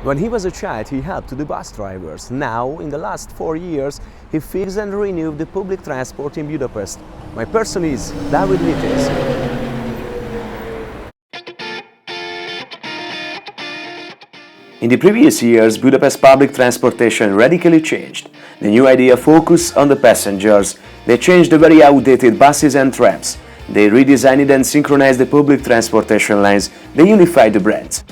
When he was a child, he helped to the bus drivers. Now, in the last 4 years, he fixed and renewed the public transport in Budapest. My person is David Vitéz. In the previous years, Budapest public transportation radically changed. The new idea focused on the passengers. They changed the very outdated buses and trams. They redesigned and synchronized the public transportation lines. They unified the brands.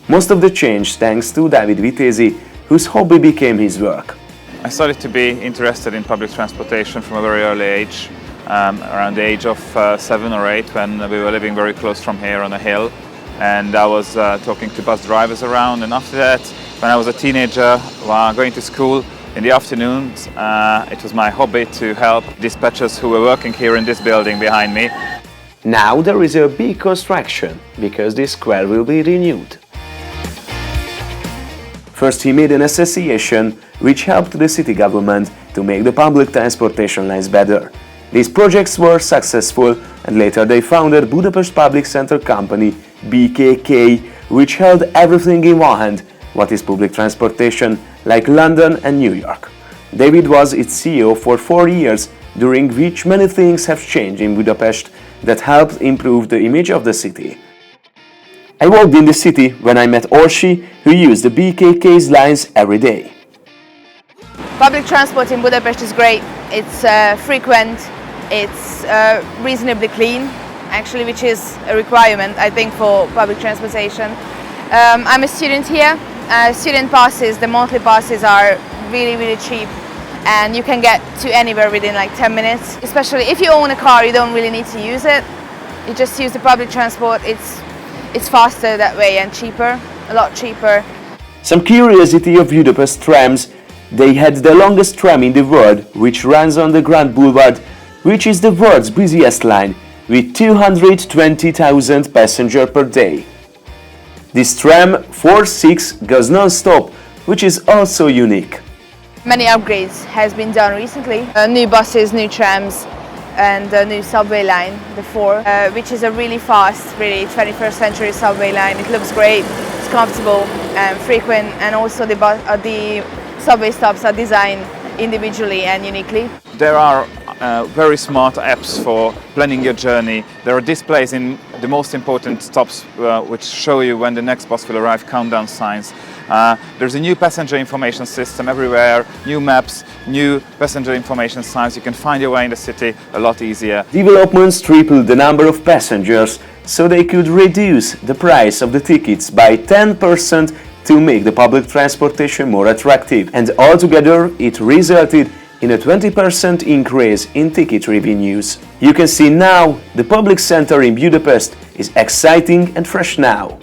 Most of the change thanks to David Vitéz, whose hobby became his work. I started to be interested in public transportation from a very early age, around the age of 7 or 8, when we were living very close from here on a hill. And I was talking to bus drivers around, and after that, when I was a teenager, while going to school in the afternoons, it was my hobby to help dispatchers who were working here in this building behind me. Now there is a big construction, because this square will be renewed. First he made an association which helped the city government to make the public transportation lines better. These projects were successful, and later they founded Budapest Public Center Company, BKK, which held everything in one hand, what is public transportation, like London and New York. David was its CEO for 4 years, during which many things have changed in Budapest that helped improve the image of the city. I walked in the city when I met Orsi, who used the BKK's lines every day. Public transport in Budapest is great. It's frequent, it's reasonably clean, actually, which is a requirement, I think, for public transportation. I'm a student here. Student passes, the monthly passes are really cheap, and you can get to anywhere within like 10 minutes. Especially if you own a car, you don't really need to use it. You just use the public transport. It's faster that way and cheaper, a lot cheaper. Some curiosity of Budapest trams. They had the longest tram in the world, which runs on the Grand Boulevard, which is the world's busiest line, with 220,000 passengers per day. This tram 46 goes non-stop, which is also unique. Many upgrades has been done recently. New buses, new trams, and a new subway line, the 4, which is a really fast, really 21st century subway line. It looks great, it's comfortable and frequent, and also the subway stops are designed individually and uniquely. There are very smart apps for planning your journey. There are displays in the most important stops which show you when the next bus will arrive, countdown signs. There's a new passenger information system everywhere, new maps, new passenger information signs. You can find your way in the city a lot easier. Developments tripled the number of passengers, so they could reduce the price of the tickets by 10% to make the public transportation more attractive. And altogether, it resulted in a 20% increase in ticket revenues. You can see now the public center in Budapest is exciting and fresh now.